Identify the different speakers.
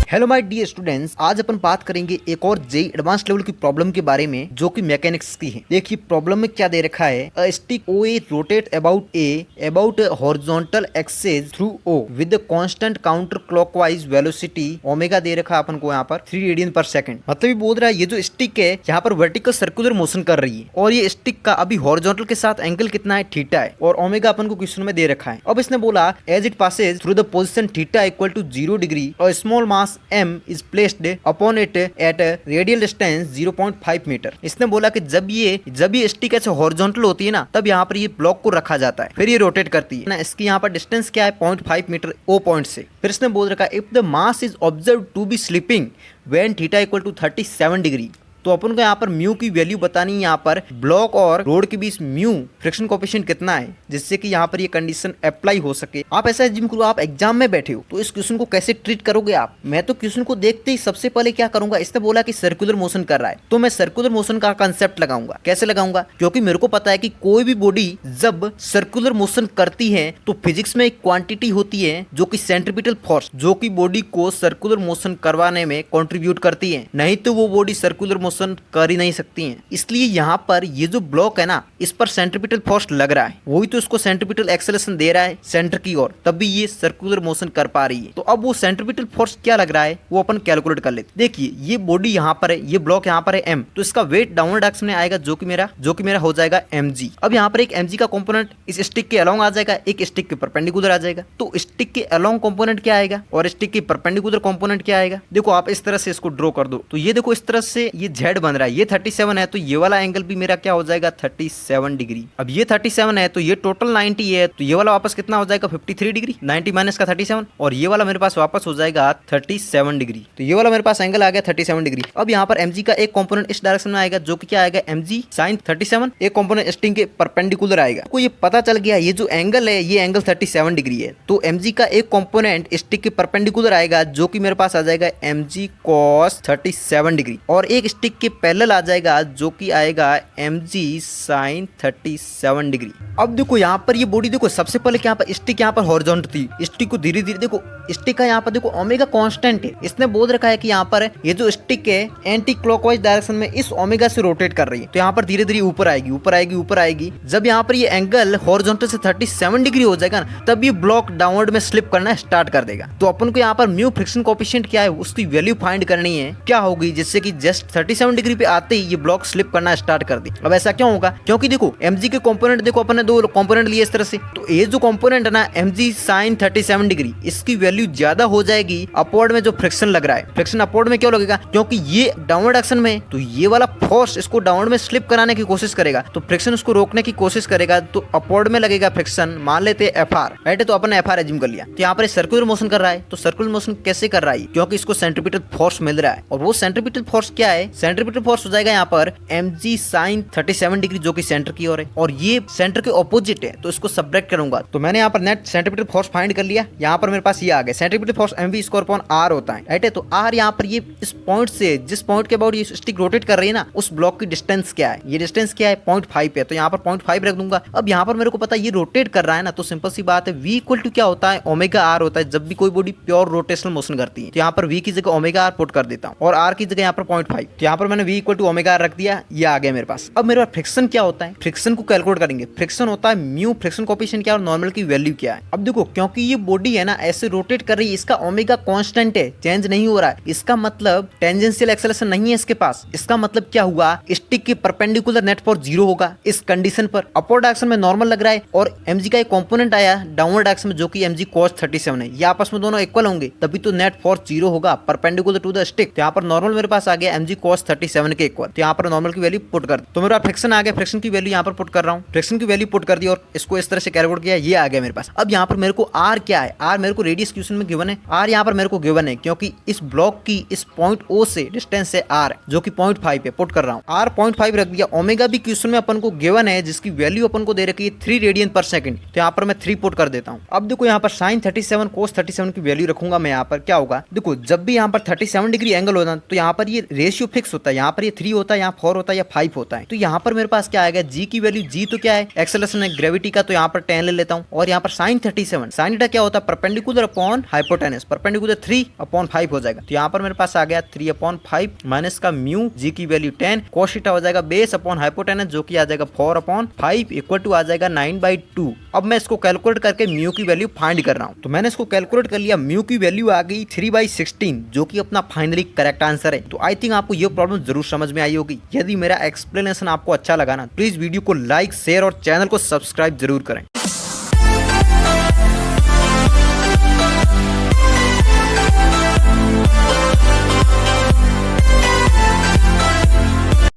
Speaker 1: Hello my dear students, आज अपन बात करेंगे एक और जेई एडवांस लेवल की प्रॉब्लम के बारे में जो कि मैकेनिक्स की है। देखिए प्रॉब्लम में क्या दे रखा है, a stick O A rotate about horizontal axis through O with constant counter clockwise velocity omega दे रखा है अपन को यहाँ पर 3 रेडियन पर सेकंड। मतलब ये बोल रहा है ये जो स्टिक है यहाँ पर वर्टिकल सर्कुलर मोशन कर रही है और ये स्टिक का अभी हॉरिजॉन्टल के साथ एंगल कितना है, थीटा है, और ओमेगा अपन को क्वेश्चन में दे रखा है। अब इसने बोला as it passes through the position theta equal to 0 degree और small mass m is placed upon it at a radial distance 0.5 metre. इसने बोला कि जब ये स्टिक ऐसे हॉरिजॉन्टल होती है ना, तब यहाँ पर ये ब्लॉक को रखा जाता है, फिर ये रोटेट करती है ना। इसकी यहाँ पर डिस्टेंस क्या है, 0.5 मीटर ओ पॉइंट से। फिर इसने बोल रखा if the mass is observe to be slipping when theta equal to 37 degree. तो अपन को यहाँ पर म्यू की वैल्यू बतानी है, यहाँ पर ब्लॉक और रोड के बीच म्यू फ्रिक्शन कोएफिशिएंट कितना है, जिससे कि यहाँ पर ये कंडीशन अप्लाई हो सके। आप ऐसा जिम करो, आप एग्जाम में बैठे हो तो इस क्वेश्चन को कैसे ट्रीट करोगे आप। मैं तो क्वेश्चन को देखते ही सबसे पहले क्या करूंगा, इसने बोला कि सर्कुलर मोशन कर रहा है तो मैं सर्कुलर मोशन का कंसेप्ट लगाऊंगा। कैसे लगाऊंगा, क्योंकि मेरे को पता है कि कोई भी बॉडी जब सर्कुलर मोशन करती है तो फिजिक्स में एक क्वांटिटी होती है जो कि सेंट्रीपिटल फोर्स, जो कि बॉडी को सर्कुलर मोशन करवाने में कंट्रीब्यूट करती है, नहीं तो वो बॉडी सर्कुलर मोशन कर ही नहीं सकती हैं। इसलिए यहाँ पर ये जो ब्लॉक है ना, इस पर सेंट्रीपिटल फोर्स लग रहा है, वही तो इसको सेंट्रीपिटल एक्सेलरेशन दे रहा है सेंटर की ओर, तब भी ये सर्कुलर मोशन कर पा रही है। तो अब वो सेंट्रीपिटल फोर्स क्या लग रहा है वो अपन कैलकुलेट कर लेते। देखिए ये बॉडी यहाँ पर है, ये ब्लॉक यहाँ पर है m, तो इसका वेट डाउनवर्ड डायरेक्शन में आएगा जो कि मेरा हो जाएगा mg। अब यहाँ पर एक mg का कंपोनेंट इस स्टिक के अलोंग आ जाएगा, एक स्टिक के परपेंडिकुलर आ जाएगा। तो स्टिक के अलोंग कंपोनेंट क्या आएगा और स्टिक के परपेंडिकुलर कंपोनेंट क्या आएगा। देखो आप इस तरह से इसको ड्रॉ कर दो, तो ये देखो इस तरह से ये z बन रहा है, ये 37 है तो ये वाला एंगल भी मेरा क्या हो जाएगा 37 डिग्री। अब ये 37 है तो ये टोटल 90 है, तो ये वाला वापस कितना हो जाएगा 53 डिग्री, 90 माइनस का 37, और ये वाला मेरे पास वापस हो जाएगा 37 डिग्री। तो ये वाला मेरे पास एंगल आ गया 37 डिग्री। अब यहाँ पर mg का एक कंपोनेंट इस डायरेक्शन में आएगा जो कि क्या आएगा mg sin 37, एक कंपोनेंट स्टिंग के परपेंडिकुलर आएगा। तो ये पता चल गया ये जो एंगल है ये एंगल 37 डिग्री है, तो mg का एक कंपोनेंट स्टिक के परपेंडिकुलर आएगा जो कि मेरे पास आ जाएगा mg cos 37 डिग्री, और एक स्टिक के पैरेलल आ जाएगा जो कि आएगा mg sin 37 डिग्री। अब देखो यहाँ पर ये बॉडी देखो, सबसे पहले यहाँ पर स्टिक यहाँ पर हॉरिजॉन्टल थी, स्टिक को धीरे धीरे देखो स्टिक का यहाँ पर देखो ओमेगा कांस्टेंट है। इसने बोल रखा है कि यहाँ पर ये जो स्टिक है एंटी क्लॉकवाइज डायरेक्शन में इस ओमेगा से रोटेट कर रही है, तो यहाँ पर धीरे धीरे ऊपर आएगी ऊपर आएगी ऊपर आएगी। जब यहाँ पर ये एंगल हॉरिजॉन्टल से 37 डिग्री हो जाएगा ना, तब ये ब्लॉक डाउनवर्ड में स्लिप करना स्टार्ट कर देगा। तो अपन को यहाँ पर म्यू फ्रिक्शन कोएफिशिएंट क्या है उसकी वैल्यू फाइंड करनी है, क्या होगी जिससे कि जस्ट 37 डिग्री पे आते ही ये ब्लॉक स्लिप करना स्टार्ट कर दे। अब ऐसा क्यों होगा, क्योंकि देखो mg के कंपोनेंट देखो अपन ने दो कंपोनेंट लिए इस तरह से, तो ये जो कंपोनेंट है ना mg sin 37 डिग्री, इसकी वैल्यू ज्यादा हो जाएगी अपवर्ड में जो फ्रिक्शन लग रहा है। फ्रिक्शन अपवर्ड में क्यों लगेगा, क्योंकि ये डाउनवर्ड एक्शन में, तो ये वाला फोर्स इसको डाउनवर्ड में स्लिप कराने की कोशिश करेगा, तो फ्रिक्शन उसको रोकने की कोशिश करेगा, तो अपवर्ड में लगेगा फ्रिक्शन। मान लेते fr, राइट है, तो अपन ने fr एज्यूम कर लिया। तो यहाँ पर सर्कुलर मोशन कर रहा है, तो सर्कुलर मोशन कैसे कर रहा है, क्योंकि इसको सेंट्रीपिटल फोर्स मिल रहा है, और वो सेंट्रीपिटल फोर्स क्या है, सेंट्रीपिटल फोर्स हो जाएगा यहाँ पर mg sin 37 डिग्री जो कि सेंटर की ओर है, और ये सेंटर के ऑपोजिट है, तो इसको सब्ट्रैक्ट करूंगा। तो मैंने यहाँ पर नेट सेंट्रीपिटल फोर्स फाइंड कर लिया। यहाँ पर मेरे पास ये आ गया centripetal force mv square upon r होता है, राइट है। तो r यहाँ पर ये इस पॉइंट से, जिस पॉइंट के अबाउट ये स्टिक रोटेट कर रही है ना, उस ब्लॉक की डिस्टेंस क्या है, ये डिस्टेंस क्या है 0.5 है, तो यहाँ पर 0.5 रख दूंगा। अब यहाँ पर मेरे को पता है ये रोटेट कर रहा है ना, तो सिंपल सी बात है v इक्वल टू क्या होता है ओमेगा r होता है। जब भी कोई बॉडी प्योर रोटेशनल मोशन करती है तो यहाँ पर v की जगह ओमेगा r पुट कर देता हूँ और r की जगह यहाँ पर 0.5, तो यहाँ पर मैंने v equal to omega r रख दिया, ये आ गया मेरे पास। अब मेरे पास फ्रिक्शन क्या होता है, फ्रिक्शन को कैलकुलेट करेंगे। फ्रिक्शन होता है म्यू फ्रिक्शन कोएफिशिएंट क्या और नॉर्मल की वैल्यू क्या है। अब देखो क्योंकि ये बॉडी है ना ऐसे रोटेट कर रही है, इसका ओमेगा कांस्टेंट है, चेंज नहीं हो रहा है, इसका मतलब टेंजेंशियल एक्सेलरेशन नहीं है इसके पास। इसका मतलब क्या हुआ, स्टिक के परपेंडिकुलर नेट फोर्स 0 होगा इस कंडीशन पर, अपवर्ड डायरेक्शन में नॉर्मल लग रहा है, और mg का एक कंपोनेंट आया डाउनवर्ड डायरेक्शन में जो कि mg cos 37 है, ये आपस में दोनों इक्वल होंगे तभी तो नेट फोर्स 0 होगा परपेंडिकुलर टू द स्टिक। तो यहाँ पर नॉर्मल मेरे पास आ गया mg cos 37 के इक्वल, तो यहाँ पर नॉर्मल की वैल्यू पुट कर, तो मेरा फ्रिक्शन आ गया, फ्रिक्शन की वैल्यू यहाँ पर पुट कर रहा हूँ, फ्रिक्शन की वैल्यू पुट कर दी और इसको इस तरह से कैलकुलेट किया, ये आ गया मेरे पास। अब यहाँ पर मेरे को r क्या है, r मेरे को रेडियस क्वेश्चन में गिवन है, r यहाँ पर मेरे को गिवन है क्योंकि इस ब्लॉक की इस पॉइंट O से डिस्टेंस है r जो कि 0.5 है, पुट कर रहा हूँ r 0.5 रख दिया। ओमेगा भी क्वेश्चन में अपन को गिवन है जिसकी वैल्यू अपन को दे रखी है 3 रेडियन पर सेकंड, तो यहाँ पर मैं 3 पुट कर देता हूँ। अब देखो यहाँ पर sin 37 cos 37 की वैल्यू रखूंगा मैं, यहाँ पर क्या होगा, देखो जब भी यहाँ पर 37 डिग्री एंगल होगा तो यहाँ पर ये रेशियो फिक्स होता है, यहाँ पर ये 3 होता है, यहाँ 4 होता है या 5 होता है। तो यहाँ पर मेरे पास क्या आएगा, जी की वैल्यू, जी तो क्या है एक्सेलरेशन है ग्रेविटी का, तो यहाँ पर 10 ले लेता हूँ। और यहाँ पर साइन 37, साइन थीटा क्या होता है परपेंडिकुलर अपॉन हाइपोटेनस, परपेंडिकुलर 3/5 हो जाएगा। तो यहाँ पर मेरे पास आ गया 3/5 माइनस का म्यू, जी की वैल्यू 10, कोस थीटा हो जाएगा बेस अपॉन हाइपोटेनस जो कि आ जाएगा 4/5 इक्वल टू आ जाएगा 9/2। अब मैं इसको कैलकुलेट करके म्यू की वैल्यू फाइंड कर रहा हूँ। तो मैंने इसको कैलकुलेट कर लिया, म्यू की वैल्यू आ गई 3/16 जो कि अपना फाइनली करेक्ट आंसर है। तो आई थिंक आपको ये प्रॉब्लम जरूर समझ में आई होगी। यदि मेरा एक्सप्लेनेशन आपको अच्छा लगा ना, प्लीज वीडियो को लाइक, शेयर और चैनल को सब्सक्राइब जरूर करें।